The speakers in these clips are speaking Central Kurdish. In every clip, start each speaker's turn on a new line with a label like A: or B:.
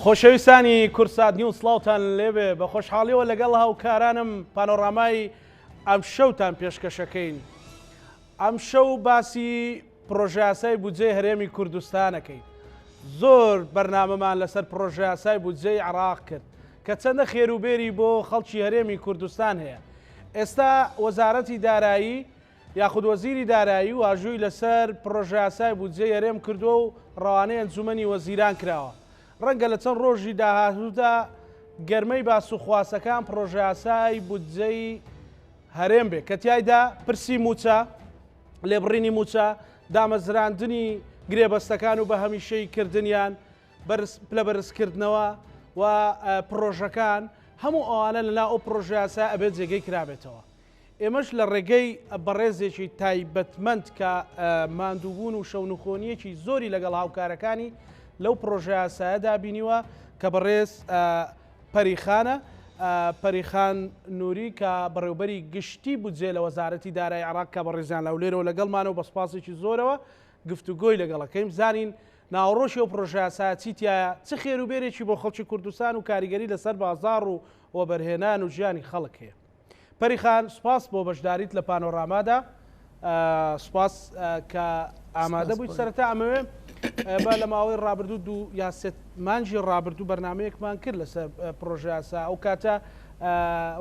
A: خۆشەویستانی کورسات نیوز سڵاوتان لێبێ بە خۆشحاڵیەوە لەگەڵ هاوکارانم پانۆڕامای ئەم شەوتان پێشکەشەکەین. ئەم شەو باسی پرۆژە یاسای بودجەی هەرێمی کوردستانەکەین. زۆر بەرنامەمان لەسەر پرۆژە یاسای بودجەی عێراق کرد کە چەندە خێروبێری بۆ خەڵکی هەرێمی کوردستان هەیە. ئێستا وەزارەتی دارایی یاخود وەزیری دارایی واژووی لەسەر پرۆژە یاسای بودجەی هەرێم کردووە و ڕەوانەی ئەنجومەنی وەزیران کراوە. ڕەنگە لە چەند ڕۆژی داهاتوودا گەرمەی باسوخواسەکان پرۆژە یاسای بودجەی هەرێم بێ کە تیایدا پرسی موچە، لێبڕینی موچە، دامەزراندنی گرێبەستەکان و بە هەمیشەی کردنیان لە بەرزکردنەوە و پرۆژەکان هەموو ئەوانە لەلا ئەو پرۆژە یاسا ئەبێت جێگەی کرابێتەوە. ئێمەش لە ڕێگەی بەڕێزێکی تایبەتمەند کە ماندووبوون و شەونخۆنیەکی زۆری لەگەڵ هاوکارەکانی لەو پرۆژە یاسایەدا بینیوە کە بەڕێز پەریخانە پەریخان نووری کە بەڕێوبەری گشتی بودجێ لە وەزارەتی دارایی عێراق کە بەڕێزیان لەولێرەوە لەگەڵمانەوە بە سوپاسێکی زۆرەوە گفتوگۆی لەگەڵەکەیم زانین ناوەڕۆژی ئەو پرۆژە یاسایە چیتایە، چ خێروبێرێکی بۆ خەڵکی کوردستان و کاریگەری لەسەر بازاڕ و وەبەرهێنان و ژیانی خەڵک هەیە. پەریخان سوپاس بۆ بەشداریت لە پانۆڕامادا، سوپاس کە ئامادە بوویت. سەرەتا ئەمەوێ بە لە ماوەی ڕابردوو دوو یا سێ مانجی ڕابردوو بەرنمەیەکمان کرد لەسەر پرۆژە یاسا. ئەو کاتە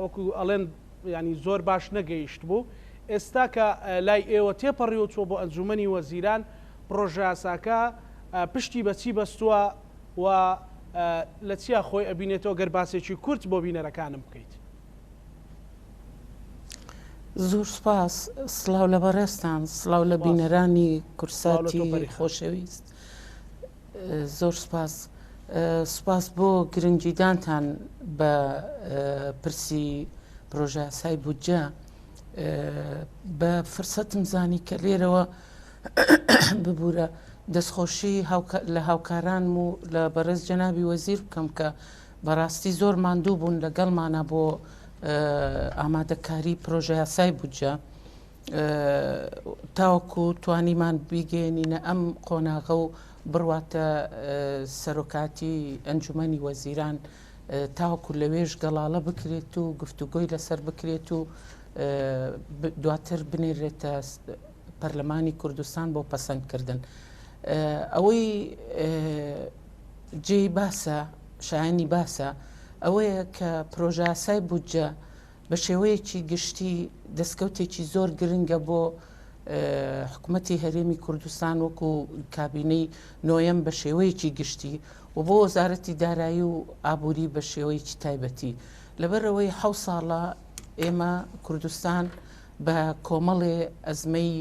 A: وەکو ئەڵێن ینی زۆر باش نەگەیشت بوو. ئێستا کە لای ئێوە تێپەڕیەوە چۆ بۆ ئەنجومەنی وەزیران پرۆژە یاساکە پشتی بەچی بەستووە و لە چیا خۆی ئەبینێتەوە گەر باسێکی کورت بۆ بینەرەکانم بکەیت.
B: زۆر سپاس، سڵاو لە بەڕێستان، سڵاو لە بینەرانی کورساتی خۆشەویست. زۆر سپاس، سپاس بۆ گرنگیدانتان بە پرسی پرۆژە یاسای بودجە. بە فرسەتم زانی کە لێرەوە ببوورە دەستخۆشی لە هاوکارانم و لە بەڕێز جەنابی وەزیر بکەم کە بەڕاستی زۆر ماندوو بوون لەگەڵمانە بۆ ئامادەکاری پرۆژە یاسای بودجە تاوەکو توانیمان بیگەێنینە ئەم قۆناغە و بڕواتە سەرۆکاتی ئەنجومەنی وەزیران تاوەکو لەوێژ گەڵاڵە بکرێت و گفتوگۆی لەسەر بکرێت و دواتر بنێرێتە پەرلەمانی کوردستان بۆ پەسەندکردن. ئەوەی جێی باسە، شایانی باسە ئەوەیە کە پرۆژە یاسای بودجە بە شێوەیەکی گشتی دەستکەوتێکی زۆر گرنگە بۆ حکوومەتی هەرێمی کوردستان وەکو کابینەی نۆیەم بە شێوەیەکی گشتی و بۆ وەزارەتی دارایی و ئابووری بە شێوەیەکی تایبەتی. لەبەرەوەی 7 ساڵە ئێمە کوردستان بە کۆمەڵێ ئەزمەی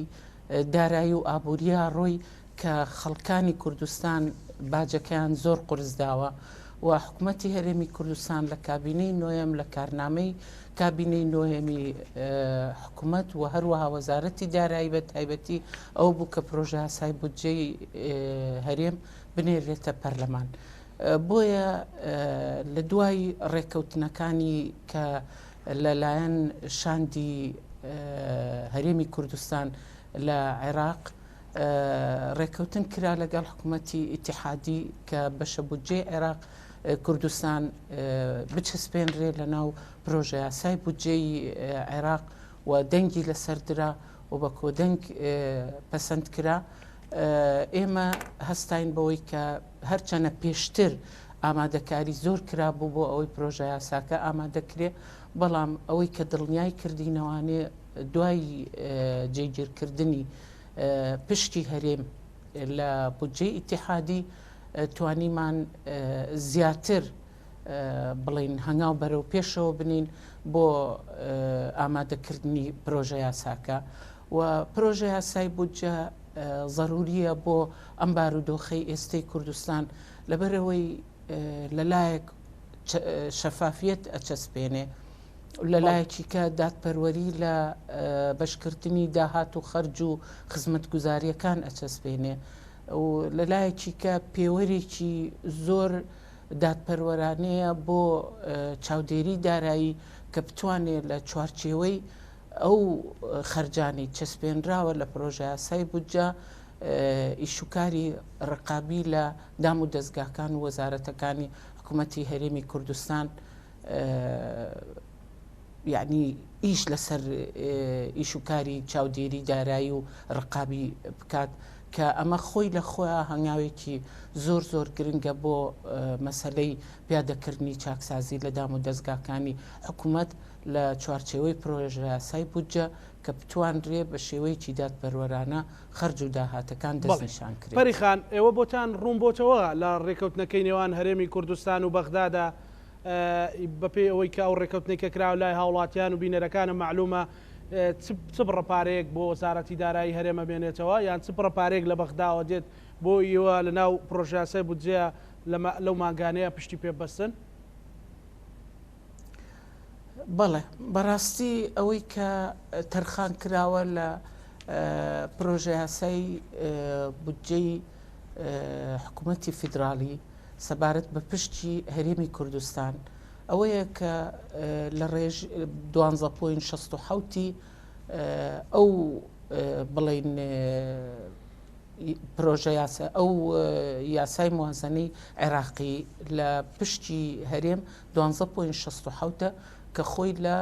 B: دارایی و ئابووریە ڕۆی کە خەڵکانی کوردستان باجەکەیان زۆر قورسداوە و حکوومەتی هەرێمی کوردستان لە کابینەی نۆیەم لە کارنامەی کابینەی نۆیەمی حکوومەت و هەروەها وەزارەتی دارایی بە تایبەتی ئەو بوو کە پرۆژە یاسای بودجەی هەرێم بنێرێتە پەرلەمان. بۆیە لە دوای ڕێکەوتنەکانی کە لەلایەن شاندی هەرێمی کوردستان لە عێراق ڕێکەوتن کرا لەگەڵ حکوومەتی ئیتیحادی کە بەشە بودجەی عێراق کوردستان بچەسپێنرێ لە ناو پرۆژە یاسای بودجەی عێراق و دەنگی لەسەردرا و بە کۆدەنگ پەسەند کرا. ئێمە هەستاین بەوەی کە هەرچەنە پێشتر ئامادەکاری زۆر کرابوو بۆ ئەوەی پرۆژە یاساکە ئامادەکرێ، بەڵام ئەوەی کە دڵنیای کردینەوانێ دوای جێگیرکردنی پشتی هەرێم لە بودجەی ئیتیحادی توانیمان زیاتر بڵین هەنگاو بەرەو پێشەوە بنین بۆ ئامادەکردنی پرۆژە یاساکە و پرۆژە یاسای بودجە ضروریە بۆ ئەم بارودۆخەی ئێستەی کوردستان لەبەرەوەی لەلایەک شەفافیت ئەچەسپێنێ، لەلایەکی کە دادپەروەری لە بەشکردنی داهات و خەرج و خزمەتگوزاریەکان ئەچەسپێنێ و لەلایەکی کە پێوەرێکی زۆر دادپەروەرانەیە بۆ چاودێری دارایی کە بتوانێت لە چوارچێوەی ئەو خەرجانی چەسپێنراوە لە پرۆژە یاسای بودجە ئیشوکاری ڕقابی لە دام و دەستگاکان و وەزارەتەکانی حکوومەتی هەرێمی کوردستان یعنی ئیش لەسەر ئیش و کاری چاودێری دارایی و ڕقابی بکات کە ئەمە خۆی لە خۆیان هەنگاوێکی زۆر گرنگە بۆ مەسلەی پیادەکردنی چاکسازی لە دام و دەستگاکانی حکوومەت لە چوارچێوەی پرۆژە یاسای بودجە کە بتوانرێ بە شێوەیەکی دادپەروەرانە خەرج و داهاتەکان دەستنیشان کرێت.
A: پەریخان ئێوە بۆتان ڕوون بۆتەوە لە ڕێکەوتنەکەی نێوان هەرێمی کوردستان و بەغدادا بەپێ ئەوەی کە ئەو ڕێکەوتنێکە کراوە لای هاوڵاتیان و بینەرەکانە معلومە چ بڕەپارەیەک بۆ وەزارەتی دارایی هەرێمە بێنێتەوە یان چ بڕەپارێک لە بەغداوە دێت بۆ ئێوە لە ناو پرۆژە یاسای بودجەیە لەو ماگانەیە پشتی پێبەستن؟
B: بەڵێ بەڕاستی ئەوەی کە تەرخان کراوە لە پرۆژە یاسای بودجەی حکوومەتی فیدرالی سەبارەت بە پشتی هەرێمی کوردستان ئەوەیە کە لە ڕێژ 12.67 ئەو بڵین پرۆژە یاسا ئەو یاسای موازنەی عێراقی لە پشتی هەرێم 12.67 کە خۆی لە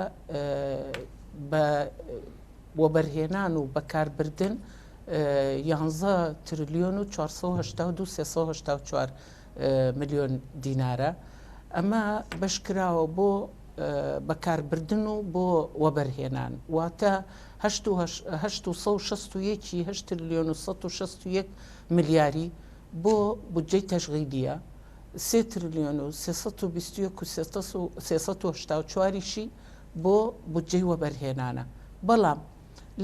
B: وەبەرهێنان و بەکاربردن 11 تریلیۆن و 482 ملیۆن دینارە. ئەمە بەشکراوە بۆ بەکاربردن و بۆ وەبەرهێنان واتە 861 تریلیۆن و 161 ملیاری بۆ بودجەی تەشغیلیە 3 تریلیۆن و 384 بۆ بودجەی وەبەرهێنانە. بەڵام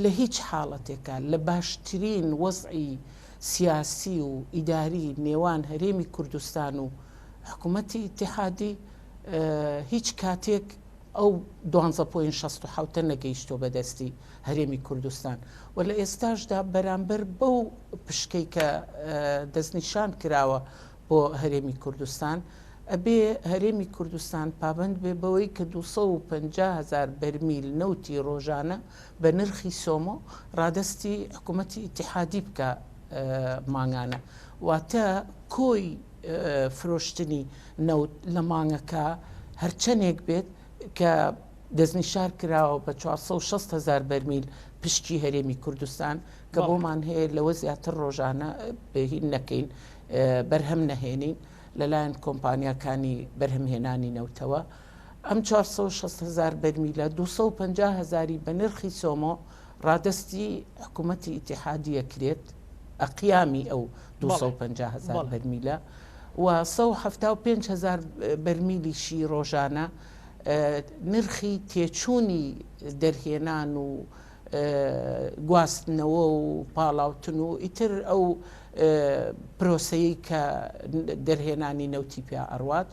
B: لە هیچ حاڵەتێکە لە باشترین وەزعی سیاسی و ئیداری نێوان هەرێمی کوردستان و حکوومەتی ئیتیحادی هیچ کاتێک ئەو 12.67 نەگەیشتۆ بەدەستی هەرێمی کوردستان و لە ئێستاشدا بەرامبەر بەو پشکەی کە دەستنیشان کراوە بۆ هەرێمی کوردستان ئەبێ هەرێمی کوردستان پابند بێ بەوەی کە 250,000 بەرمیل نەوتی ڕۆژانە بە نرخی سۆمۆ ڕادستی حکوومەتی ئیتیحادی بکە مانگانە واتە کۆی فرۆشتنی نەوت لە مانگەکە هەرچەندێک بێت کە دەستنیشار کراوە بە 460,000 بەرمیل پشتی هەرێمی کوردستان کە بۆمان هەیە لەوە زیاتر ڕۆژانە بەهین نەکەین بەرهەم نەهێنین لەلایەن کۆمپانیاکانی بەرهەمهێنانی نەوتەوە. ئەم 460,000 بەرمیلە 250,000 بە نرخی سۆمۆ ڕادستی حکوومەتی ئیتیحادیە کرێت ئەقیامی ئەو 250,000 بەرمیلە و 175,000 بەرمیلیشی ڕۆژانە نرخی تێچوونی دەرهێنان و گواستنەوە و پاڵاوتن و ئیتر ئەو پرۆسەیە کە دەرهێنانی نەوتی پیا ئەڕوات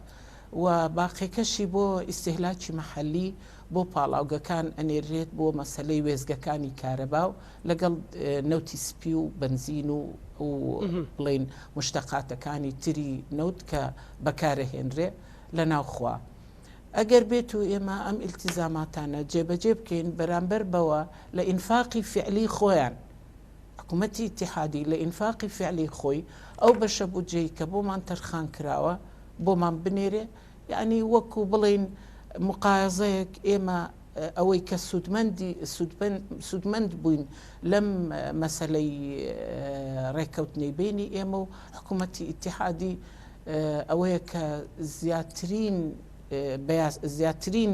B: و باقیەکەشی بۆ ئیستیهلاکی مەحەلی بۆ پاڵاوگەکان ئەنێرێت بۆ مەسلەی وێزگەکانی کارەبا و لەگەڵ نەوتی سپی و بنزین و بڵین مشتەقاتەکانی تری نەوت کە بەکارەهێنرێ لە ناوخوا. ئەگەر بێت و ئێمە ئەم ئیلتیزاماتانە جێبەجێ بکەین بەرامبەر بەوە لە ئینفاقی فعلی خۆیان حکوومەتی ئیتیحادی لە ئینفاقی فعلی خۆی ئەو بەشە بودجەی کە بۆمان تەرخان کراوە بۆمان بنێرێ یعنی وەکو بڵین مقایزەیەک ئێمە ئەوەی کە سوودمەند بووین لەم مەسەلەی ڕێکەوتنەی بینی ئێمە و حکوومەتی ئیتیحادی ئەوەیە کە زیاترین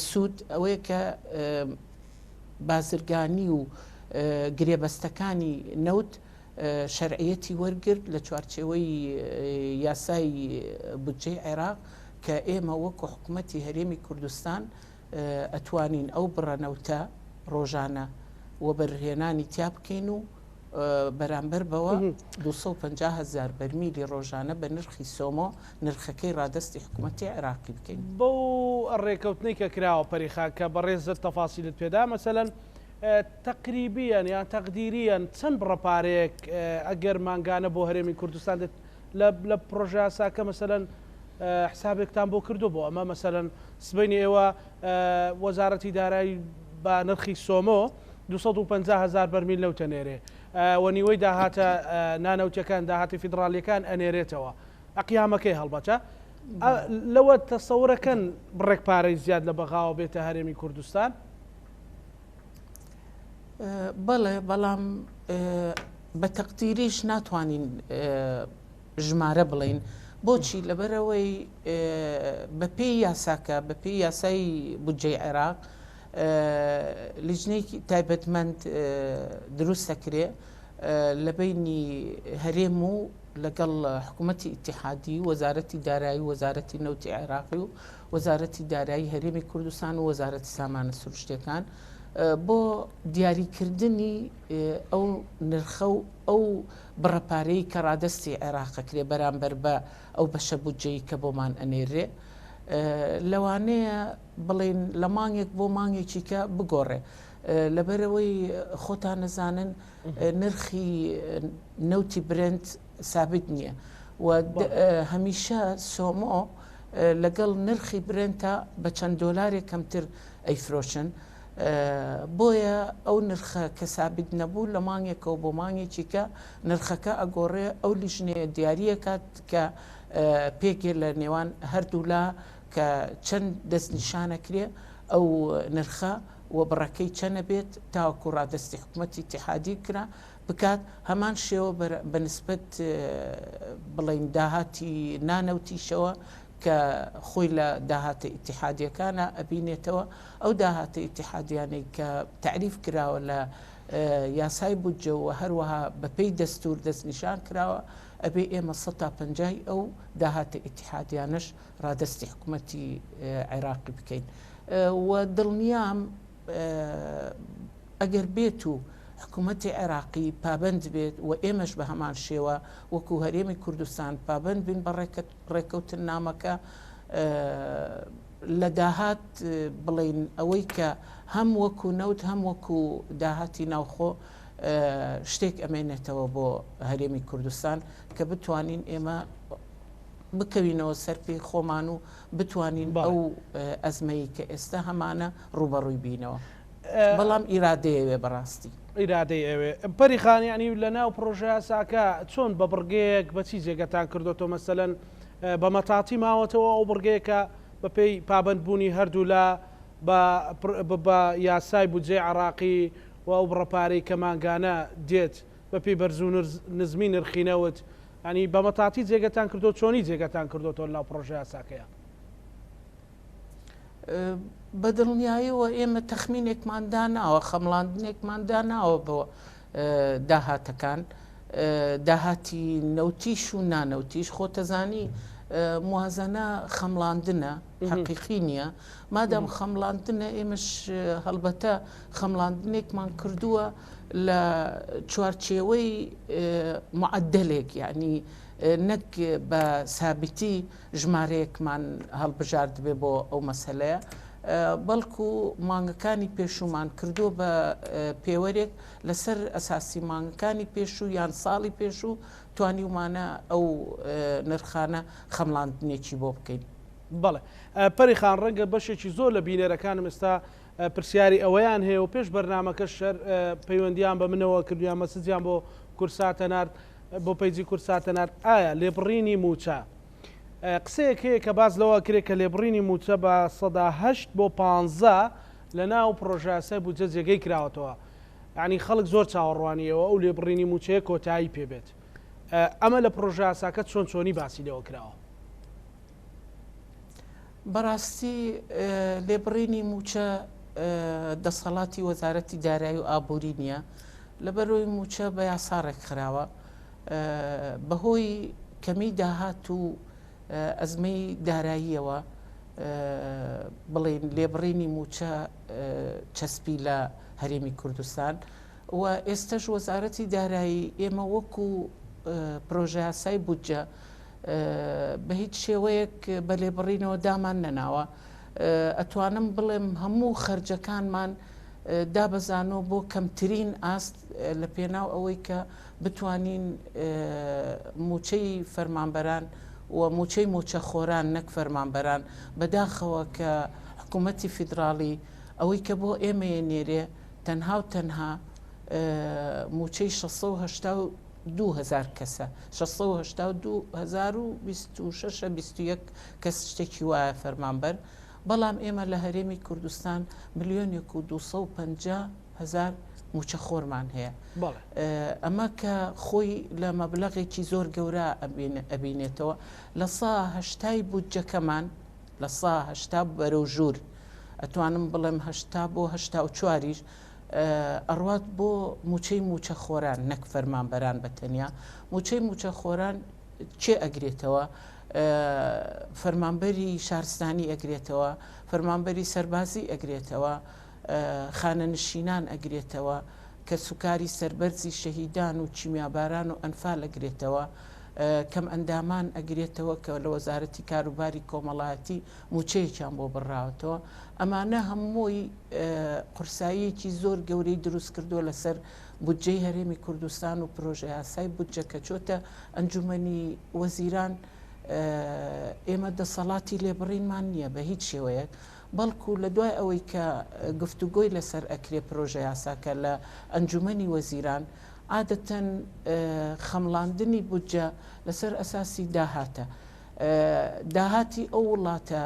B: سوود ئەوەیە کە بازرگانی و گرێبەستەکانی نەوت شەرعیەتی وەرگرت لە چوارچێوەی یاسای بودجەی عێراق کە ئێمە وەکو حکوومەتی هەرێمی کوردستان ئەتوانین ئەو بڕەنەوتە ڕۆژانە وەبەرهێنانی تیا بکەین و بەرامبەر بەوە 250,000 بەرمیلی ڕۆژانە بە نرخی سۆمۆ نرخەکەی ڕادستی حکوومەتی عێراقی بکەین.
A: بۆ ڕێکەوتنەی کە کراوە پەریخا کە بەڕێزت تەفاسیلت پێدا مەسەلەن تقریبیان یان تەقدیریان چەند بڕەپارەیەک ئەگەر مانگانە بۆ هەرێمی کوردستان لە پرۆژە یاساکە مەسەلەن حسابێکتان بۆ کردو بۆ ئەمە مەسەلەن سبەینی ئێوە وەزارەتی دارایی بە نرخی سۆمۆ 250,000 بەرمیل نەوتە نێرێ و نیوەی داهاتە نانەوتەکان داهاتی فیدرالیەکان ئەنێرێتەوە ئەقیامەکەی هەڵبەتە لەوە تەسەورەکەن بڕێک پارەی زیاد لە بەغاوە بێتە هەرێمی کوردستان؟
B: بەڵێ بەڵام بە تەقدیریش ناتوانین ژمارە بڵین بۆچی لەبەرەوەی بە پێی یاساکە بە پێی یاسای بودجەی عێراق لیژنەیەکی تایبەتمەند دروست دەکرێ لە بینی هەرێم و لەگەڵ حکوومەتی ئیتیحادی وەزارەتی دارایی وەزارەتی نەوتی عێراقی و وەزارەتی دارایی هەرێمی کوردستان و وەزارەتی سامانە سروشتیەکان بۆ دیاریکردنی ئەو نرخە و ئەو بڕەپارەی کە ڕادستی عێراقەکرێ بەرامبەر بە ئەو بەشە بودجەی کە بۆمان ئەنێرێ لەوانەیە بڵێن لە مانگێک بۆ مانگێکی کە بگۆڕێ لەبەرەوەی خۆتان نەزانن نرخی نەوتی برنت سابت نییە و هەمیشە سۆمۆ لەگەڵ نرخی برنتە بە چەند دۆلارێک کەمتر ئەیفرۆشن بۆیە ئەو نرخە کە سابت نەبوو لە مانگێکەوە بۆ مانگێکی کە نرخەکە ئەگۆڕێ ئەو لیژنەیە دیارریەکات کە پێکێ لە نێوان هەردوولا کە چەند دەستنیشانەکرێ ئەو نرخە و بڕەکەی چەنە بێت تاوەکو ڕادستی حکوومەتی ئیتیحادی کرا بکات هەمان شێوە بەنسبەت بڵین داهاتی نانەوتیشەوە کە خۆی لە داهاتە ئیتیحادیەکانە ئەبینێتەوە ئەو داهاتە ئیتیحادیانەی کە تعریف کراوە لە یاسای بودجە و هەروەها بەپێی دەستور دەستنیشان کراوە ئەبێ ئێمە 150 ئەو داهاتە ئیتیحادیانش ڕادستی حکوومەتی عێراقی بکەین و دڵنیام ئەگەر بێت و حکوومەتی عێراقی پابند بێت و ئێمەش بە هەمان شێوە وەکو هەرێمی کوردستان پابند بین بە ڕێکەوتن نامەکە لە داهات بڵین ئەوەی کە هەم وەکو نەوت هەم وەکو داهاتی ناوخۆ شتێک ئەمێنێتەوە بۆ هەرێمی کوردستان کە بتوانین ئێمە بکەوینەوە سەرپی خۆمان و بتوانین ئەو ئەزمەی کە ئێستا هەمانە ڕوبەڕووی بینەوە بەڵام ئیرادەیەوێ بەڕاستی
A: ئیرادەی ئەوێ پەری خانیانی لە ناو پرۆژە یاساکە چۆن بە بڕگەیەک بە چی جێگەتان کردوەوە مەسەلەن بە مەتاتی ماوەتەوە ئەو بڕگەیەکە بە پێی پابندبوونی هەردوو لە بە یاسای بودجەی عێراقی و ئەو بڕەپارەی کە مانگانە دێت بە پێی بەرزوو نزمی نرخینەوت ینی بە مەتاتی جێگەتان کردو چۆنی جێگەتان کردوەوە لەو پرۆژە یاساکەیە
B: بە دڵنیاییەوە ئێمە تەخمینێکماندا ناوە خەمڵاندنێکماندا ناوە بۆ داهاتەکان داهاتی نەوتیش و نانەوتیش خۆتەزانی موازەنە خەمڵاندنە حەقیقی نییە مادام خەمڵاندنە ئێمەش هەڵبەتە خەمڵاندنێکمان کردووە لە چوارچێوەی معدلێک یعنی نەک بە سابتی ژمارەیەکمان هەڵبژارد بێ بۆ ئەو مەسەلەیە بەڵکو مانگەکانی پێشومان کردو بە پێوەرێک لەسەر ئەساسی مانگەکانی پێشوو یان ساڵی پێشوو توانیومانە ئەو نرخانە خەمڵاندنێکی بۆ بکەین.
A: بەڵێ پەری خان ڕەنگە بەشێکی زۆر لە بینەرەکانم ئێستا پرسیاری ئەوەیان هەیە و پێش بەرنامەکە شەر پەیوەندیان بە منەوە کردویان مەسجیان بۆ کورساتە نرد بۆ پەیجی کورساتە نرد ئایا لێبڕینی موچە قسەیەک هەیە کە باز لەوە کرێت کە لێبڕینی موچە بە 8 بۆ 15 لە ناو پرۆژە یاسای بودجە جێگەی کراوەتەوە یعنی خەڵک زۆر چاوەڕوانیەوە ئەو لێبڕینی موچەیە کۆتایی پێبێت ئەمە لە پرۆژە یاساکە چۆنی باسی لەوە کراوە
B: بەڕاستی لێبڕینی موچە دەسەڵاتی وەزارەتی دارایی و ئابووری نییە لەبەرەوەی موچە بە یاساڕێک خراوە بەهۆی کەمی داهات و ئەزمەی داراییەوە بڵێن لێبڕینی موچە چەسپی لە هەرێمی کوردستان و ئێستش وەزارەتی دارایی ئێمە وەکو پرۆژە یاسای بودجە بە هیچ شێوەیەک بە لێبڕینەوە دامان نەناوە ئەتوانم بڵێم هەموو خەرجەکانمان دابەزانەوە بۆ کەمترین ئاست لە پێناو ئەوەی کە بتوانین موچەی فەرمانبەران و موچەی موچەخۆران نەک فەرمانبەران بەداخەوە کە حکوومەتی فیدراڵی ئەوەی کە بۆ ئێمەیە نێرێ تەنها و تەنها موچەی 680 2000 کەسە 626 کەس شتێکی وایە فەرمانبەر بەڵام ئێمە لە هەرێمی کوردستان 1,250,000 موچەخۆرمان هەیە ئەمە کە خۆی لە مەبلەغێکی زۆر گەورە ئەبینێتەوە لە 180 بودجەکەمان لە 180 بەرەو ژوور ئەتوانم بڵێم 80 بۆ 84 ئەڕوات بۆ موچەی موچەخۆران نەک فەرمانبەران بەتەنیا موچەی موچەخۆران چێ ئەگرێتەوە فەرمانبەری شارستانی ئەگرێتەوە فەرمانبەری سەربازی ئەگرێتەوە خانەنشینان ئەگرێتەوە کە سوکاری سەربەرزی شەهیدان و چیمیاباران و ئەنفال ئەگرێتەوە کەم ئەندامان ئەگرێتەوە کە لە وەزارەتی کاروباری کۆمەڵایەتی موچەیەکیان بۆ بڕاوەتەوە ئەمانە هەمووی قورساییەکی زۆر گەورەی دروست کردووە لەسەر بودجەی هەرێمی کوردستان و پرۆژە یاسای بودجە کە چۆتە ئەنجومەنی وەزیران ئێمە دەسەڵاتی لێبڕینمان نییە بە هیچ شێوەیەک بەڵکو لە دوای ئەوەی کە گفتوگۆی لەسەر ئەکرێ پرۆژە یاساکە لە ئەنجومەنی وەزیران عادەتەن خەمڵاندنی بودجە لەسەر ئەساسی داهاتە داهاتی ئەو وڵاتە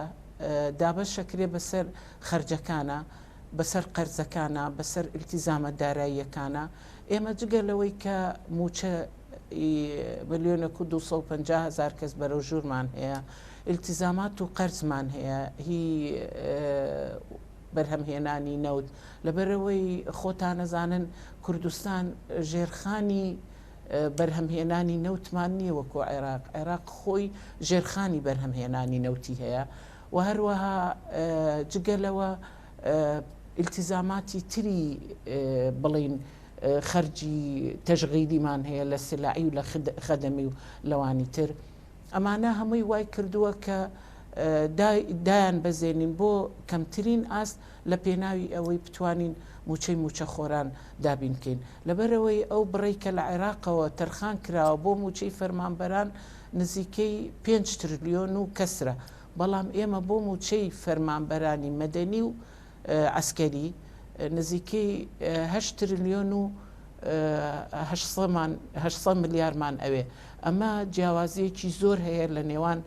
B: دابەشەکرێ بەسەر خەرجەکانە بەسەر قەرزەکانە بەسەر ئیلتیزامە داراییەکانە ئێمە جگە لەوەی کە موچە 1,250,000 کەس بەرەو ژوورمان هەیە ئیلتیزامات و قەرزمان هەیە هی بەرهەمهێنانی نەوت لەبەرەوەی خۆتان نەزانن کوردستان ژێرخانی بەرهەمهێنانی نەوتمان نییە وەکو عێراق خۆی ژێرخانی بەرهەمهێنانی نەوتی هەیە و هەروەها جگەلەوە ئیلتیزاماتی تری بڵین خەرجی تەژغیلیمان هەیە لە سلاعی و لە خەدەمی و لەوانی تر ئەمانە هەمووی وای کردووە کە دایان بەزێنین بۆ کەمترین ئاست لە پێناوی ئەوەی بتوانین موچەی موچەخۆران دابینکەین لەبەرەوەی ئەو بڕێکە لە عێراقەوە تەرخان کراوە بۆ موچەی فەرمانبەران نزیکەی 5 تریلیۆن و کەسرە بەڵام ئێمە بۆ موچەی فەرمانبەرانی مەدەنی و عسکەری نزیکەی 8 تریلیۆن و 800 ملیارمان ئەوێ ئەمە جیاوازیەکی زۆر هەیە لە نێوان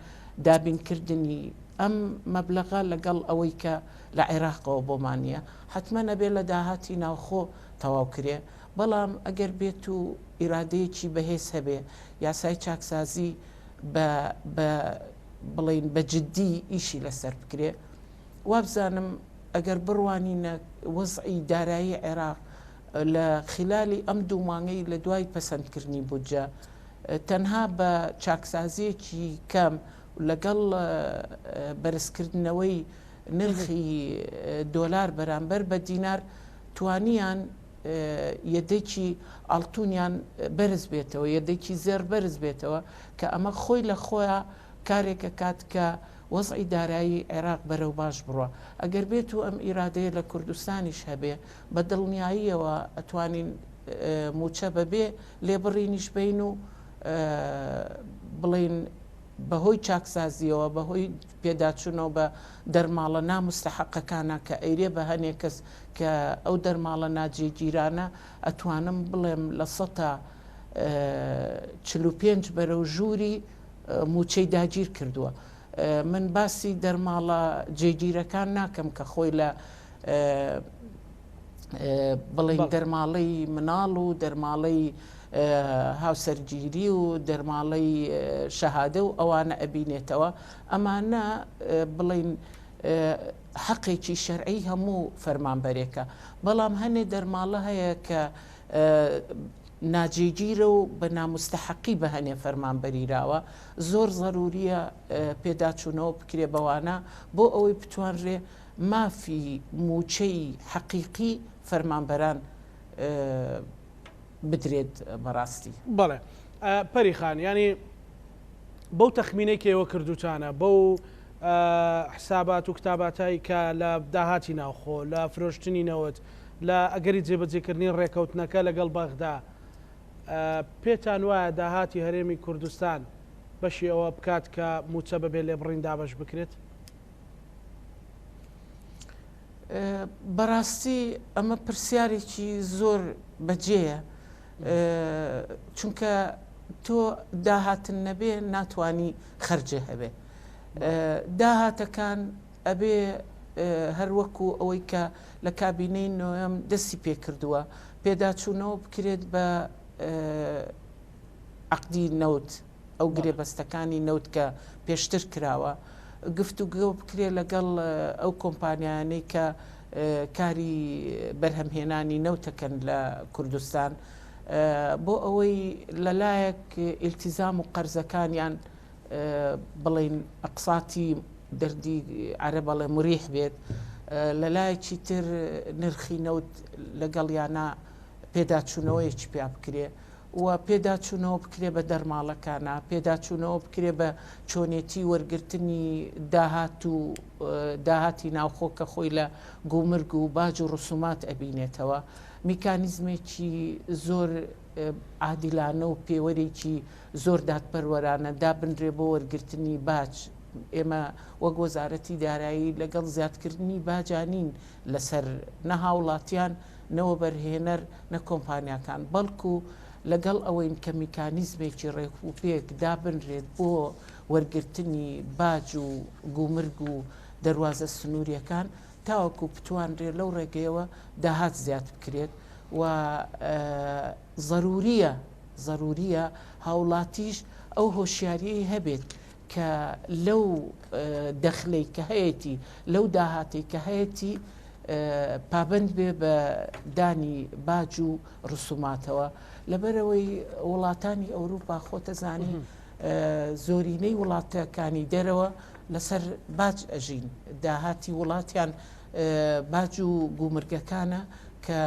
B: دابینکردنی ئەم مەبلەغە لەگەڵ ئەوەی کە لە عێراقەوە بۆمانە حتممە نەبێ لە داهاتی ناوخۆ تەواو کرێ بەڵام ئەگەر بێت و ئیرادەیەکی بەهێز هەبێ یاسای چاکسازی بڵین بە جددی ئیشی لەسەر بکرێ وابزانم ئەگەر بڕوانینە وەزعی دارایی عێراق لە خلالی ئەم دوو مانگەی لە دوای پەسەندکردنی بودجە تەنها بە چاکسازیەکی کەم لەگەڵ بەرزکردنەوەی نرخی دۆلار بەرامبەر بە دینار توانیان یەدێکی ئاڵتونیان بەرز بێتەوە یەدێکی زێر بەرز بێتەوە کە ئەمە خۆی لە خۆیان کارێکە کات کە وەزعی دارایی عێراق بەرەو باش بڕوە ئەگەر بێت و ئەم ئیرادەیە لە کوردستانیش هەبێ بە دڵنیاییەوە ئەتوانین موچە بەبێ لێبڕینیش بین و بڵین بەهۆی چاکسازیەوە بەهۆی پێداچوونەوە بە دەرماڵە نامستەحەقەکانە کە ئەیرێ بە هەنێک کەس کە ئەو دەرماڵە ناجێگیرانە ئەتوانم بڵێم لە 145 بەرەو ژووری موچەی داگیر کردووە من باسی دەرماڵە جێگیرەکان ناکەم کە خۆی لە بڵین دەرماڵەی مناڵ و دەرماڵەی هاوسەرگیری و دەرماڵەی شەهادە و ئەوانە ئەبینێتەوە ئەمانە بڵین حەقێکی شەرعی هەموو فەرمانبەرێکە بەڵام هەنێ دەرماڵە هەیە کە ناجێگیرە و بە نامستەحەقی بە هەنێ فەرمانبەریراوە زۆر ضروریە پێداچوونەوە بکرێ بەوانە بۆ ئەوەی بتوانرێ مافی موچەی حەقیقی فەرمانبەران بدرێت بەڕاستی
A: بەڵێ پەریخان ینی بەو تەخمینەی کێوە کردوتانە بەو حسابات و کتاباتایی کە لە داهاتی ناوخۆ لە فرۆشتنی نەوت لە ئەگەری جێبەجێکردنی ڕێکەوتنەکە لەگەڵ بەغدا پێتان وایە داهاتی هەرێمی کوردستان بەشی ئەوە بکات کە موچە بەبێ لێبڕین دابەش بکرێت
B: بەڕاستی ئەمە پرسیارێکی زۆر بەجێیە چونکە تۆ داهاتن نەبێ ناتوانی خەرجێ هەبێ داهاتەکان ئەبێ هەروەکو ئەوەی کە لە کابینەی نۆیەم دەستی پێ کردووە پێداچوونەوە بکرێت بە عەقدی نەوت ئەو گرێبەستەکانی نەوت کە پێشتر کراوە گفتوگۆ بکرێت لەگەڵ ئەو کۆمپانیانەی کە کاری بەرهەمهێنانی نەوتەکەن لە کوردستان بۆ ئەوەی لەلایەک ئیلتیزام و قەرزەکانیان بڵین ئەقساتی دەردی عەرە بەڵێ مریح بێت لەلایەکی تر نرخی نەوت لەگەڵیانە پێداچوونەوەیەکی پیا بکرێ و پێداچوونەوە بکرێ بە دەرماڵەکانە پێداچوونەوە بکرێ بە چۆنێتی وەرگرتنی داهات و داهاتی ناوخۆکە خۆی لە گومرگ و باج و ڕسومات ئەبینێتەوە میکانیزمێکی زۆر عادیلانە و پێوەرێکی زۆر دادپەروەرانە دابنرێ بۆ وەرگرتنی باج ئێمە وەک وەزارەتی دارایی لەگەڵ زیادکردنی باجانین لەسەر نە هاوڵاتیان نەوە بەرهێنەر نە کۆمپانیاکان بەڵکو لەگەڵ ئەوەین کە میکانیزمێکی ڕێک و پێک دابنرێت بۆ وەرگرتنی باج و گومرگ و دەواازە سنووریەکان تاوەکو بتوانرێ لەو ڕێگەیەوە داهات زیاد بکرێت و ضرورية هاوڵاتیش ئەو هۆشیاریی هەبێت کە لەو دەخلەی کە هەیەی لەو داهاتی کە هەیەی پابند بێ بە دانی باج و ڕسوماتەوە لەبەرەوەی وڵاتانی ئەوروپا خۆتەزانی زۆرینەی وڵاتەکانی دەرەوە لەسەر باج ئەژین داهاتی وڵاتیان باج و گومرگەکانە کە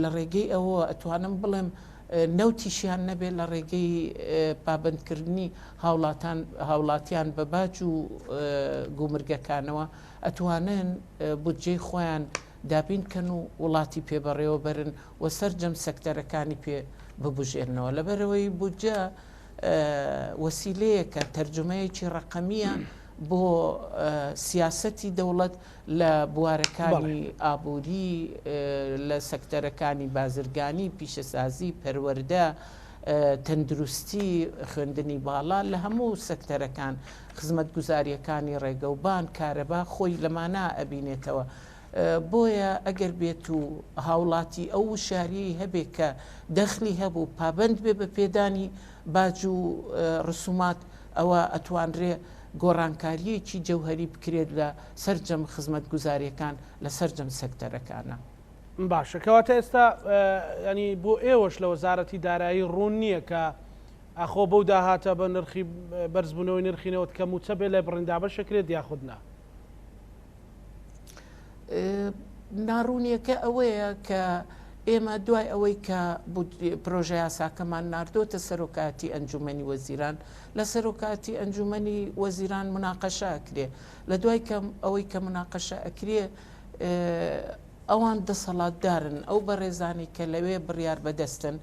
B: لە ڕێگەی ئەوە ئەتوانم بڵێم نەوتیشیان نەبێت لە ڕێگەی پابندکردنی هاوڵاتیان بە باج و گومرگەکانەوە ئەتوانن بودجەی خۆیان دابینکەن و وڵاتی پێبەڕێوە بەرن و سەرجەم سەکتەرەکانی پێ ببژێنەوە لەبەرەوەی بودجە وەسیلەیەکە تەرجمەیەکی ڕقەمیە بۆ سیاسەتی دەوڵەت لە بوارەکانی ئابووری لە سەکتەرەکانی بازرگانی پیشەسازی پەروەردە تەندروستی خوێندنی باڵا لە هەموو سەکتەرەکان خزمەت گوزاریەکانی ڕێگەوبان کارەبا خۆی لەمانە ئەبینێتەوە بۆیە ئەگەر بێت و هاوڵاتی ئەو شاریی هەبێت کە دەخلی هەبوو پابند بێ بە پێدانی باج و ڕسومات ئەوە ئەتوانرێ گۆڕانکاریەکی جەوهری بکرێت لە سەرجەم خزمەت گوزاریەکان لە سەرجەم سەکتەرەکانە
A: باشە کەواتە ئێستا ینی بۆ ئێوەش لە وەزارەتی دارایی ڕوون نییە کە ئەخۆ بەو داهاتە بە نرخی بەرزبوونەوەی نرخینەوەت کە موچە بێ لە بڕیندابە شکرێت یاخودنا
B: ناڕوونیەکە ئەوەیە کە ئێمە دوای ئەوەی کە پرۆژە یاساکەمان ناردۆتە سەرۆکاتی ئەنجومەنی وەزیران لە سەرۆکاتی ئەنجومەنی وەزیران مناقەشە ئەکرێ لە دوای ئەوەی کە مناقەشە ئەکرێ ئەوان دەسەڵاتدارن ئەو بەڕێزانی کە لەوێ بڕیار بەدەستن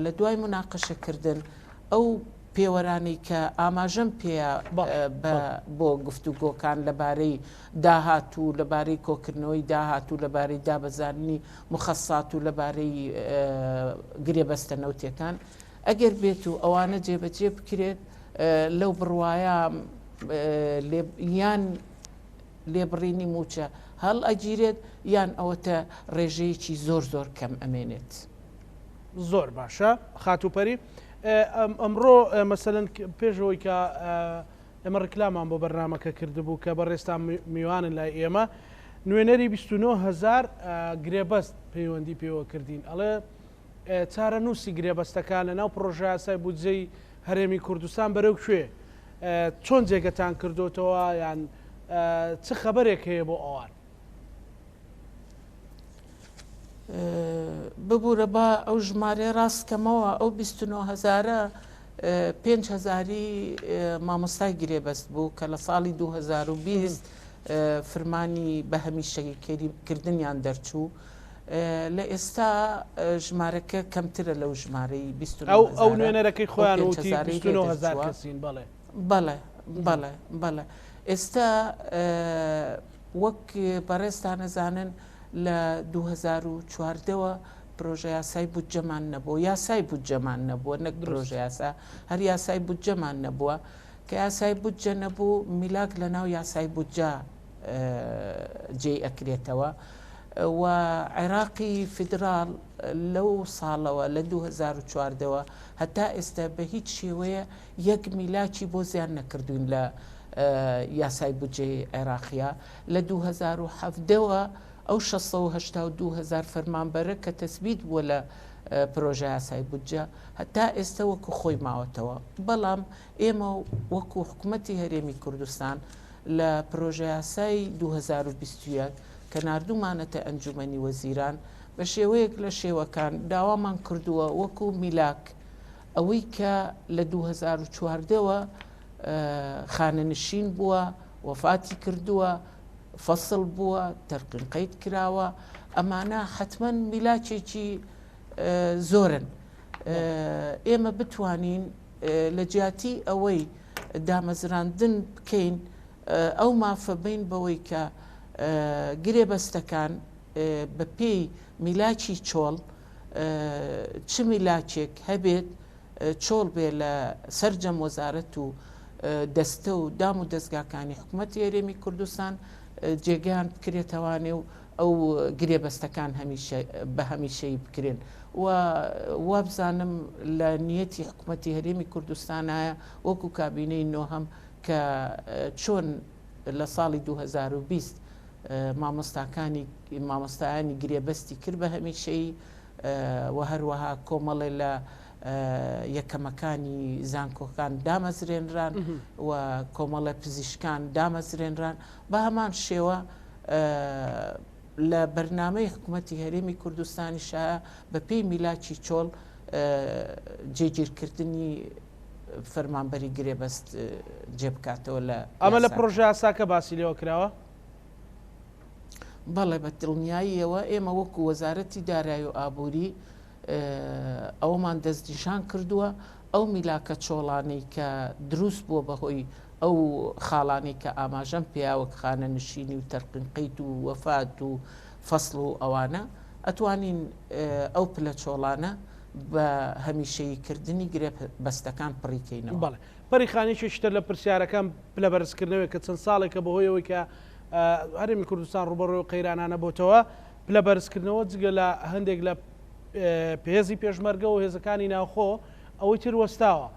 B: لە دوای مناقەشەکردن ئەو پێوەرانی کە ئاماژەم پێە بۆ گفتوگۆکان لەبارەی داهات و لەبارەی کۆکردنەوەی داهات و لەبارەی دابەزاننی مخەسات و لەبارەی گرێبەستە نەوتیەکان ئەگەر بێت و ئەوانە جێبەجێ بکرێت لەو بڕواایە یان لێبڕینی موچە هەڵ ئەگیرێت یان ئەوەتە ڕێژەیەکی زۆر زۆر کەم ئەمێنێت
A: زۆر باشە خاتوپەری ئەمڕۆ مەسەلەن پێشەوەی کە ئەمە ڕکلامان بۆ بەرنامەکە کردبوو کە بەڕێستا میوانن لای ئێمە نوێنەری 29,000 گرێبەست پەیوەندی پێوە کردین ئەڵێ چارە نووسی گرێبەستەکان لە ناو پرۆژە یاسای بودجەی هەرێمی کوردستان بەرەو کوێ چۆن جێگەتان کردوتەوە یان چ خەبەرێک هەیە بۆ ئەوان
B: ببوورە بە ئەو ژمارە ڕاستکەمەوە ئەو 29,000 5,000 مامۆستای گرێبەست بوو کە لە ساڵی 2020 فرمانی بە هەمیشەکردنیان دەرچوو لە ئێستا ژمارەکە کەمترە لەو ژمارەی 29,000
A: ئەو نوێنەرەکەی خۆیان وتی 29,000 کەسین
B: بەڵێ ئێستا وەک بەڕێستانەزانن لە 2014ەوە پرۆژە یاسای بودجەمان نەبوو یاسای بودجەمان نەبووە نەک پرۆژە یاسا هەر یاسای بودجەمان نەبووە کە یاسای بودجە نەبوو میلاک لە ناو یاسای بودجە جێ ئەکرێتەوە و عێراقی فیدراڵ لەو ساڵەوە لە 2014ەوە هەتا ئێستا بە هیچ شێوەیە یەک میلاکی بۆ زیان نەکردوین لە یاسای بودجەی عێراقیە لە 2017ەوە ئەو 682,000 فەرمانبەرە کە تەسبیت بووە لە پرۆژە یاسای بودجە هەتا ئێستا وەکو خۆی ماوەتەوە بەڵام ئێمە وەکو حکوومەتی هەرێمی کوردستان لە پرۆژە یاسای 2021 کە نردومانەتە ئەنجومەنی وەزیران بە شێوەیەک لە شێوەکان داوامان کردووە وەکو میلاک ئەوەی کە لە 2014ەوە خانەنشین بووە وەفاتی کردووە فەسڵ بووە تەرقین قەید کراوە ئەمانە حتمما میلاکێکی زۆرن ئێمە بتوانین لە جیاتی ئەوەی دامەزراندن بکەین ئەو مافە بین بەوەی کە گرێبەستەکان بە پێی میلاکی چۆڵ چ میلاکێک هەبێت چۆڵ بێ لە سەرجەم وەزارەت و دەستە و دام و دەستگاکانی حکوومەتی هەرێمی کوردستان جێگەیان بکرێتەوانێ و ئەو گرێبەستەکان بە هەمیشەی بکرێن وابزانم لە نیەتی حکوومەتی هەرێمی کوردستانایە وەکو کابینەی نۆهەم کە چۆن لە ساڵی 2020 مامۆستایانی گرێبەستی کرد بە هەمیشەی و هەروەها کۆمەڵێ لە یەکەمەکانی زانکۆکان دامەزرێنران و کۆمەڵە پزیشکان دامەزرێنران بە هەمان شێوە لە بەرنامەی حکوومەتی هەرێمی کوردستانی شایە بە پێی میلاکی چۆڵ جێگیرکردنی فەرمانبەری گرێبەست جێبکاتەوە لە
A: ئەمە لە پرۆژە یاساکە باسی لێوە کراوە
B: بەڵێ بە دڵنیاییەوە ئێمە وەکو وەزارەتی دارایی و ئابووری ئەومان دەستنیشان کردووە ئەو میلاکە چۆڵانەی کە دروست بووە بەهۆی ئەو خاڵانی کە ئاماژەم پیاوەک خانە نشینی و تەرقین قەید و وەفات و فەسڵ و ئەوانە ئەتوانین ئەو پلە چۆڵانە بە هەمیشەییکردنی گرێبەستەکان پڕیکەینەوە
A: بەڵێ پەریخانیی شتر لە پرسیارەکان پلە بەرزکردنەوەی کە چەند ساڵێکە بەهۆیەوەی کە هەرێمی کوردستان ڕوبەڕۆی قەیرانانە بۆتەوە پلە بەرزکردنەوە جگە لە هەندێک لە پێزی پێشمەرگە و هێزەکانی ناوخۆ ئەوەی تر وەستاوە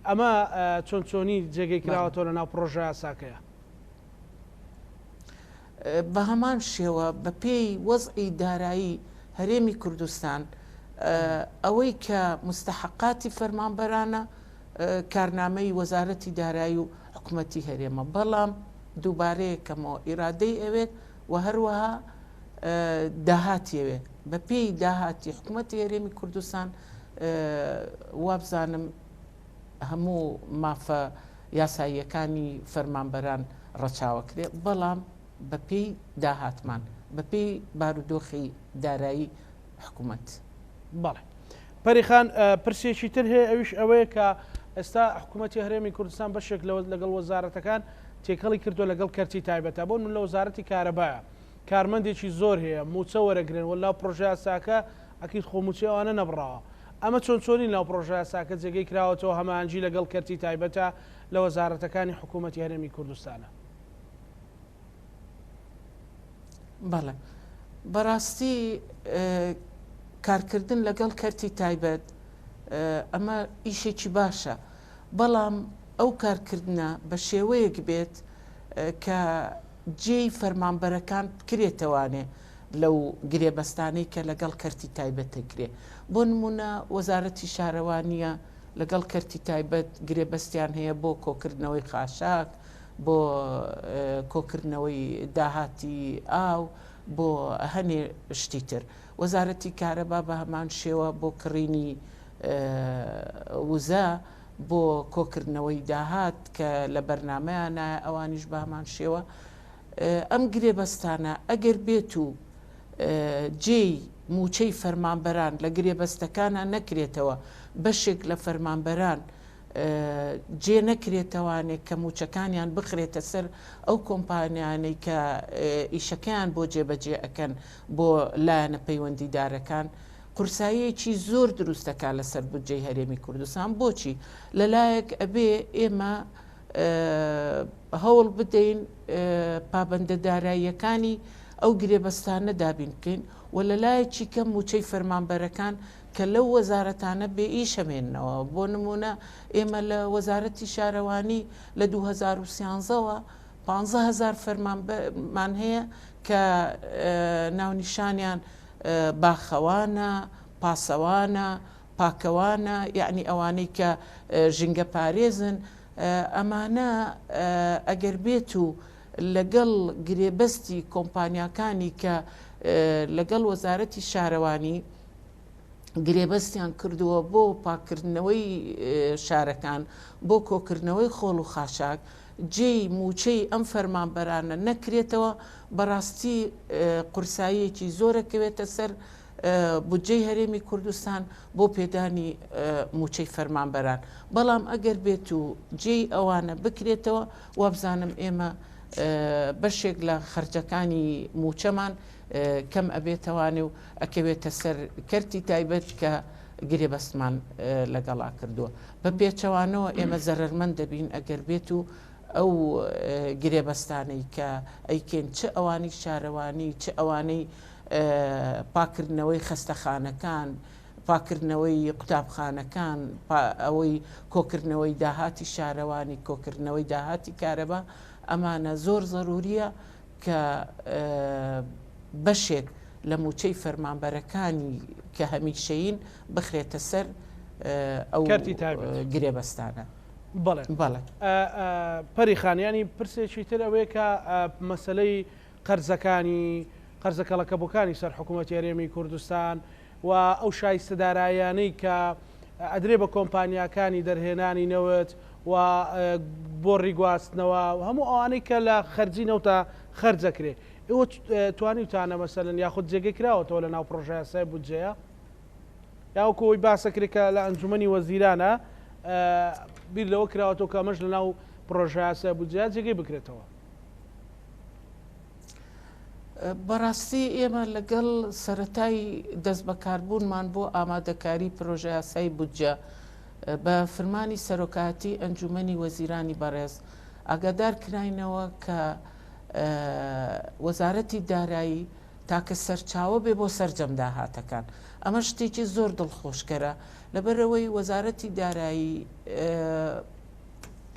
A: ئەمە چۆنچۆنی جێگەی کراوەتەوە لە ناو پرۆژە یاساکەیە
B: بە هەمان شێوە بە پێی وەزعی دارایی هەرێمی کوردستان ئەوەی کە مستحقاتی فەرمانبەرانە کارنامەی وەزارەتی دارایی و حکوومەتی هەرێمە بەڵام دووبارەیەکەمەوە ئیرادەی ئەوێت و هەروەها داهاتیەوێ بە پێی داهاتی حکوومەتی هەرێمی کوردستان وابزانم هەموو مافە یاساییەکانی فەرمانبەران ڕەچاوەکرێ بەڵام بە پێی داهاتمان بە پێی بارودۆخی دارایی حکوومەت
A: بەڵێ پەریخان پرسێکی تر هەیە ئەویش ئەوەیە کە ئێستا حکوومەتی هەرێمی کوردستان بەشێک لەگەڵ وەزارەتەکان تێکەڵی کردو لەگەڵ کەرتی تایبەتە بۆ من لە وەزارەتی کارەبایە کارمەندێکی زۆر هەیە موچە وەرەگرن وەلاو پرۆژە یاساکە ئەکید خۆموچی ئەوانە نەبڕاوە ئەمە چۆنچۆنی ناو پرۆژە یاساکە جێگەی کراوەتەوە هەمانجی لەگەڵ کەرتی تایبەتە لە وەزارەتەکانی حکوومەتی هەرێمی کوردستانە
B: بەڵێ بەڕاستی کارکردن لەگەڵ کەرتی تایبەت ئەمە ئیشێکی باشە بەڵام ئەو کارکردنە بە شێوەیەک بێت کە جێی فەرمانبەرەکان بکرێتەوانێ لەو گرێبەستانەی کە لەگەڵ کەرتی تایبەت دەگرێ بۆ نمونە وەزارەتی شارەوانیە لەگەڵ کەرتی تایبەت گرێبەستیان هەیە بۆ کۆکردنەوەی خاشاک بۆ کۆکردنەوەی داهاتی ئاو بۆ هەنێ شتی تر وەزارەتی کارەبا بە هەمان شێوە بۆ کڕینی وزە بۆ کۆکردنەوەی داهات کە لە بەرنمەیانە ئەوانیش بە هەمان شێوە ئەم گرێبەستانە ئەگەر بێت و جێی موچەی فەرمانبەران لە گرێبەستەکانە نەکرێتەوە بەشێک لە فەرمانبەران جێ نەکرێتەوانێت کە موچەکانیان بخرێتە سەر ئەو کۆمپانیانەی کە ئیشەکەیان بۆ جێبەجێ ئەەکەن بۆ لایەنە پەیوەندیدارەکان قورساییەکی زۆر دروستەکە لەسەر بودجەی هەرێمی کوردستان. بۆچی لەلایەک ئەبێ ئێمە هەوڵ بدەین پابەندە داراییەکانی ئەو گرێبەستانە دابین بکەین و لەلایەکی کەم موچەی فەرمانبەرەکان کە لەو وەزارەتانە بێ ئیشەمێننەوە. بۆ نمونە ئێمە لە وەزارەتی شارەوانی لە 2013ەوە 15,000 فەرمانبەرمان هەیە کە ناونیشانیان باخەوانە، پاسەوانە، پاکەوانە، یعنی ئەوانەی کە ژینگە پارێزن. ئەمانە ئەگەر بێت و لەگەڵ گرێبەستی کۆمپانیاکانی کە لەگەڵ وەزارەتی شارەوانی گرێبەستیان کردووە بۆ پاکردنەوەی شارەکان، بۆ کۆکردنەوەی خۆڵ و خاشاک، جێی موچەی ئەم فەرمانبەرانە نەکرێتەوە، بەڕاستی قورساییەکی زۆرەکەوێتە سەر بودجەی هەرێمی کوردستان بۆ پێدانی موچەی فەرمانبەران. بەڵام ئەگەر بێت و جێی ئەوانە بکرێتەوە، وابزانم ئێمە بەشێک لە خەرجەکانی موچەمان کەم ئەبێتەوانێ و ئەکەوێتە سەر کەرتی تایبەت کە گرێبەستمان لەگەڵا کردووە. بە پێچەوانەوە ئێمە زەرمەند دەبین ئەگەر بێت و ئەو گرێبەستانەی کە ئەیکێن چ ئەوانی شارەوانی، چ ئەوانەی پاکردنەوەی خەستەخانەکان، پاکردنەوەی قوتابخانەکان، ئەوەی کۆکردنەوەی داهاتی شارەوانی، کۆکردنەوەی داهاتی کارەبا، ئەمانە زۆر زەروریە کە بەشێک لە موچەی فەرمانبەرەکانی کە هەمیشەیین بخرێتە سەر ئەو گرێبەستانە.
A: بەڵێ پەریخانیانی پرسێکی تر ئەوەیە کە مەسلەی قەرزەکانی قەرزەکەڵەکەبووەکانی سەر حکوومەتی هەرێمی کوردستان و ئەو شایستەدارایانەی کە ئەدرێ بە کۆمپانیاکانی دەرهێنانی نەوت و بۆ ڕیگواستنەوە و هەموو ئەوانەی کە لە خەرجی نەوتە خەرجەکرێ، ئێوە توانیتانە مەسەلەن یاخود جێگەی کراوەتەوە لە ناو پرۆژە یاسای بودجەیە یاوەکەوەی باسەکرێکە لە ئەنجومەنی وەزیرانە بیر لەوە کراوەتەوە کە ئەمەش لە ناو پرۆژە یاسای بودجەیە جێگەی بکرێتەوە؟
B: بەڕاستی ئێمە لەگەڵ سەرەتای دەست بەکاربوونمان بۆ ئامادەکاری پرۆژە یاسای بودجە بە فرمانی سەرۆکاتی ئەنجومەنی وەزیرانی بەڕێز ئاگادار کراینەوە کە وەزارەتی دارایی تاکە سەرچاوە بێ بۆ سەرجەم داهاتەکان. ئەمە شتێکی زۆر دڵخۆشکەرە لەبەرەوەی وەزارەتی دارایی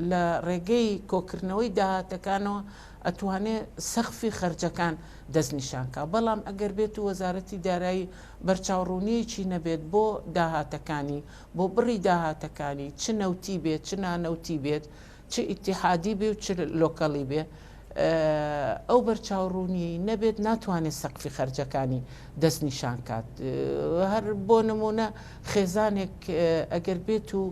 B: لە ڕێگەی کۆکردنەوەی داهاتەکانەوە ئەتوانێت سەخفی خەرجەکان دەستنیشانکە. بەڵام ئەگەر بێت و وەزارەتی دارایی بەرچاوڕوونیەکی نەبێت بۆ داهاتەکانی، بۆ بڕی داهاتەکانی، چ نەوتی بێت، چ نانەوتی بێت، چ ئیتیحادی بێ و چ لۆکەڵی بێ، ئەو بەرچاوڕوونی نەبێت ناتوانێت سەقفی خەرجەکانی دەستنیشان کات. هەر بۆ نمونە خێزانێک ئەگەر بێت و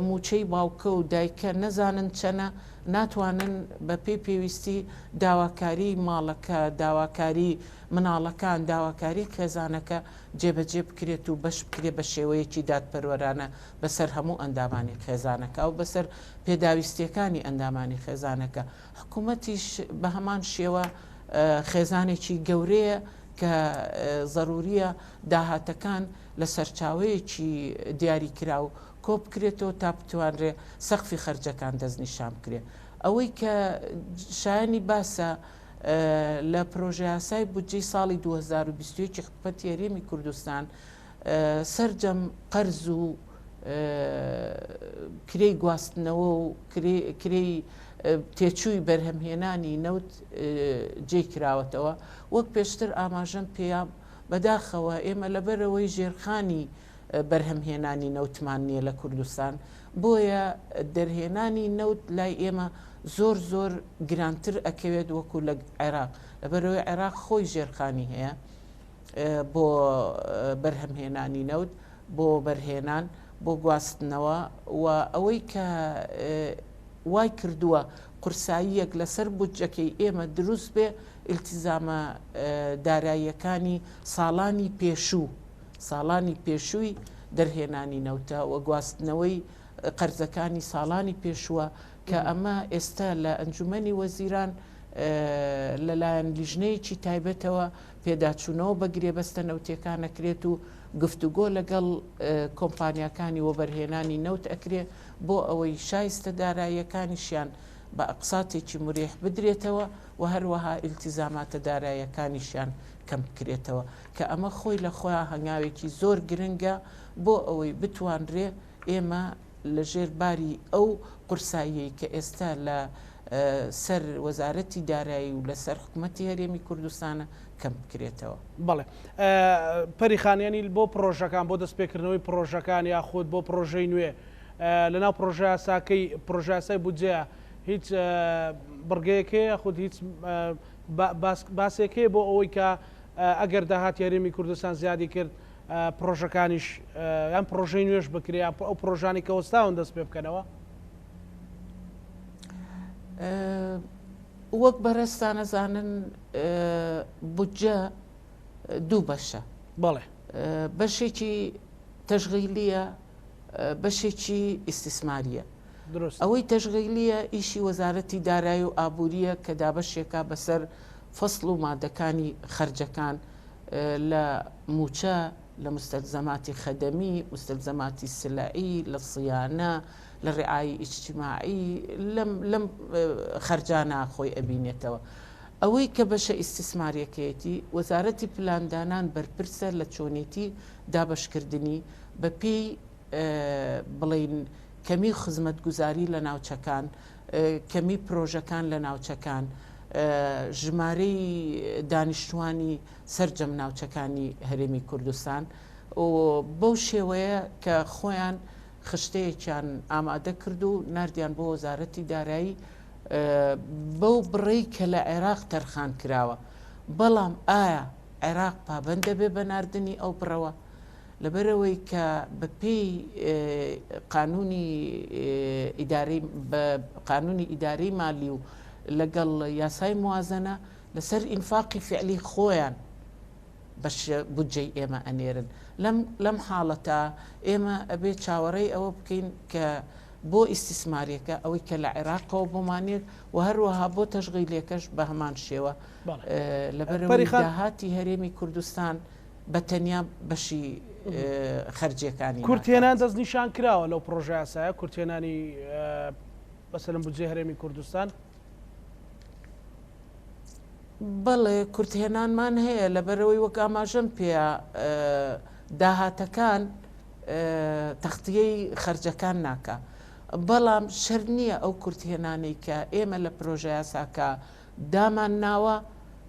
B: موچەی باوکە و دایکە نەزانن چەنە، ناتوانن بە پێی پێویستی داواکاری ماڵەکە، داواکاری مناڵەکان، داواکاری خێزانەکە جێبەجێ بکرێت و بەش بکرێت بە شێوەیەکی دادپەروەرانە بەسەر هەموو ئەندامانی خێزانەکە و بەسەر پێداویستیەکانی ئەندامانی خێزانەکە. حکوومەتیش بە هەمان شێوە خێزانێکی گەورەیە کە ضروریە داهاتەکان لە سەرچاوەیەکی دیاریکرا و کۆ بکرێتەوە تا بتوانرێ سەقفی خەرجەکان دەستنیشان بکرێت. ئەوەی کە شایانی باسە لە پرۆژە یاسای بودجەی ساڵی 2021 حکوومەتی هەرێمی کوردستان سەرجەم قەرز و کرێی گواستنەوە و کرێی تێچووی بەرهەمهێنانی نەوت جێکراوەتەوە. وەک پێشتر ئاماژەم پێیان بەداخەوە ئێمە لەبەرەوەی ژێرخانی بەرهەمهێنانی نەوتمان نییە لە کوردستان، بۆیە دەرهێنانی نەوت لای ئێمە زۆر زۆر گرانتر ئەکەوێت وەکو لە عێراق، لەبەرەوەی عێراق خۆی ژێرخانی هەیە بۆ بەرهەمهێنانی نەوت، بۆ بەرهێنان، بۆ گواستنەوە و ئەوەی کە وای کردووە قورساییەک لەسەر بودجەکەی ئێمە دروست بێ ئیلتیزامە داراییەکانی ساڵانی پێشووی دەرهێنانی نەوتە و گواستنەوەی قەرزەکانی ساڵانی پێشووە کە ئەمە ئێستا لە ئەنجومەنی وەزیران لەلایەن لیژنەیەکی تایبەتەوە پێداچوونەوە بە گرێبەستە نەوتیەکان ئەکرێت و گفتوگۆ لەگەڵ کۆمپانیەکانی وەبەرهێنانی نەوت ئەکرێ بۆ ئەوەی شایستە داراییەکانیشیان بە ئەقساتێکی مرێح بدرێتەوە و هەروەها ئیلتیزاماتە داراییەکانیشیان کەم بکرێتەوە کە ئەمە خۆی لە خۆیان هەنگاوێکی زۆر گرنگە بۆ ئەوەی بتوانرێ ئێمە لە ژێرباری ئەو قورساییەی کە ئێستا لە سەر وەزارەتی دارایی و لەسەر حکوومەتی هەرێمی کوردستانە کەم بکرێتەوە.
A: بەڵێ پەریخانیانی بۆ پرۆژەکان بۆ دەستپێکردنەوەی پرۆژەکان یاخود بۆ پرۆژەی نوێ لەناو پرۆژە یاساکەی پرۆژاسای بودجێ هیچ بڕگەیەکەیە یاخود هیچ باسێکەیە بۆ ئەوەی کە ئەگەر داهات هەرێمی کوردستان زیادی کرد پرۆژەکانیش یان پرۆژەی نوێش بکرێ ئەو پرۆژانی کە وەستاون دەست پێ بکەنەوە.
B: وەک بەڕێستان ئەزانن بودجە دوو بەشە.
A: بەڵێ
B: بەشێکی تەشغیلیە بەشێکی ئیستیسماریە. ئەوەی تەشغیلیە ئیشی وەزارەتی دارایی و ئابوووریە کە دابەشێکا بەسەر فەسڵ و مادەکانی خەرجەکان لە موچە لە مستەلزەماتی خەدەمی مستەلزەماتی سلایی لە سیانە لە ڕێعایی ئیجتیماعی لەم خەرجانە خۆی ئەبینێتەوە. ئەوەی کە بەشە ئیستیسماریەکەیەتی وەزارەتی پلاندانان بەرپرسە لە چۆنێتی دابەشکردنی بە پێی بڵین کەمی خزمەتگوزاری لە ناوچەکان کەمی پرۆژەکان لە ناوچەکان ژمارەی دانیشتوانی سەرجەم ناوچەکانی هەرێمی کوردستان و بەو شێوەیە کە خۆیان خشتەیەکیان ئامادە کرد و نردیان بۆ وەزارەتی دارایی بەو بڕێی کە لە عێراق تەرخان کراوە. بەڵام ئایا عێراق پابەندە بێ بە ناردنی ئەو بڕەوە لەبەرەوەی کە بە پێی قانونی ئیدارەی مالی و لەگەڵ یاسای موازنە لەسەر ئینفاقی فعلی خۆیان بەش بودجەی ئێمە ئەنێرن. لەم حاڵەتە ئێمە ئەبێ چاوەڕێی ئەوە بکەین کە بۆ ئیستیسماریەکە ئەوەی کە لە عێراقەوە بۆمانێت و هەروەها بۆ تەشغیلەکەش بە هەمان شێوە لەبەرەوەی داهاتی هەرێمی کوردستان بە تەنیا بەشی خەرجیەکانی
A: کورتێنان دەست نیشان کراوە لەو پرۆژە یاسایە کورتێنانی بەسەرم بودجێ هەرێمی کوردستان.
B: بەڵێ کورتهێنانمان هەیە لەبەرەوەی وەک ئاماژەم پێە داهاتەکان تەختیەی خەرجەکان ناکە. بەڵام شەر نییە ئەو کورتهێنانەی کە ئێمە لە پرۆژە یاساکە دامان ناوە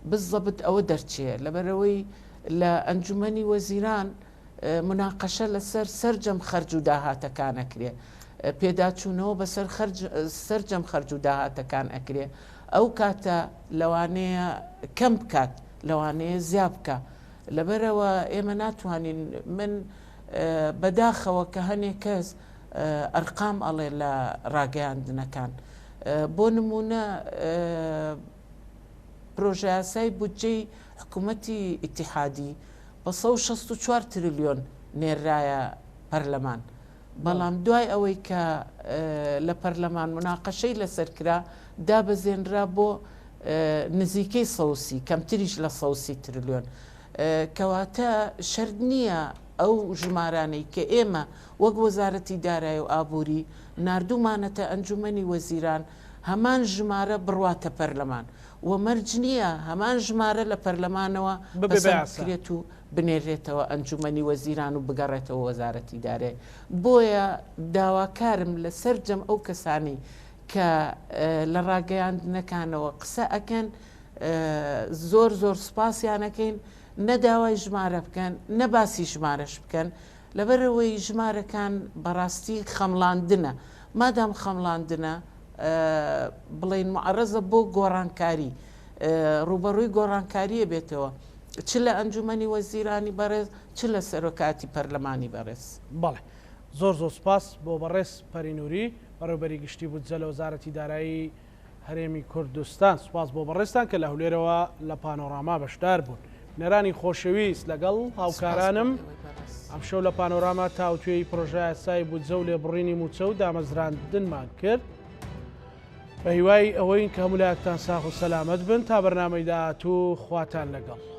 B: بزەبت ئەوە دەرچێ لەبەرەوەی لە ئەنجومەنی وەزیران مناقەشە لەسەر سەرجەم خەرج و داهاتەکان ئەکرێ پێداچوونەوە بەسەر سەرجەم خەرج و داهاتەکان ئەکرێ ئەو کاتە لەوانەیە کەم بکات لەوانەیە زیاب بکە لەبەرەوە ئێمە ناتوانین من بەداخەوە کە هەنێک کەس ئەرقام ئەڵێ لە ڕاگەیاندنەکان بۆ نمونە پرۆژە یاسای بودجەی حکوومەتی ئیتیحادی بە 164 تریلیۆن نێرایە پەرلەمان. بەڵام دوای ئەوەی کە لە پەرلەمان مناقەشەی لەسەرکرا دابەزێنرا بۆ نزیکەی سەوسی کەمتریش لە 130 تریلیۆن کەواتە شەرت نییە ئەو ژمارانەی کە ئێمە وەک وەزارەتی دارایی و ئابووری نردوومانەتە ئەنجومەنی وەزیران هەمان ژمارە بڕواتە پەرلەمان و مەرج نییە هەمان ژمارە لە پەرلەمانەوە بەسەرکرێت و بنێرێتەوە ئەنجومەنی وەزیران و بگەڕێتەوە وەزارەتی دارایی. بۆیە داواکارم لە سەرجەم ئەو کەسانی کە لە ڕاگەیاندنەکانەوە قسە ئەکەن زۆر زۆر سوپاسیانەکەین نەداوای ژمارە بکەن نەباسی ژمارەش بکەن لەبەرەوەی ژمارەکان بەڕاستی خەمڵاندنە مادام خەمڵاندنە بڵین معرەزە بۆ گۆڕانکاری ڕوبەڕووی گۆڕانکاریە بێتەوە چ لە ئەنجومەنی وەزیرانی بەڕێز چ لە سەرۆکاتی پەرلەمانی بەڕێز.
A: بەڵێ زۆر زۆر سپاس بۆ بەڕێز پەرینووری بەڕێوەبەری گشتی بودجە لە وەزارەتی دارایی هەرێمی کوردستان. سپاس بۆ بەڕێستان کە لە هەولێرەوە لە پانۆراما بەشدار بوون. نێرانی خۆشەویست لەگەڵ هاوکارانم ئەم شەو لە پانۆراما تاوتوێی پرۆژە یاسای بودجە و لێبڕینی موچە و دامەزراندنمان کرد بە هیوای ئەوەی کە هەمولایەکتان ساغ و سەلامەت بن تا بەرنامەی داهاتوو خواتان لەگەڵ.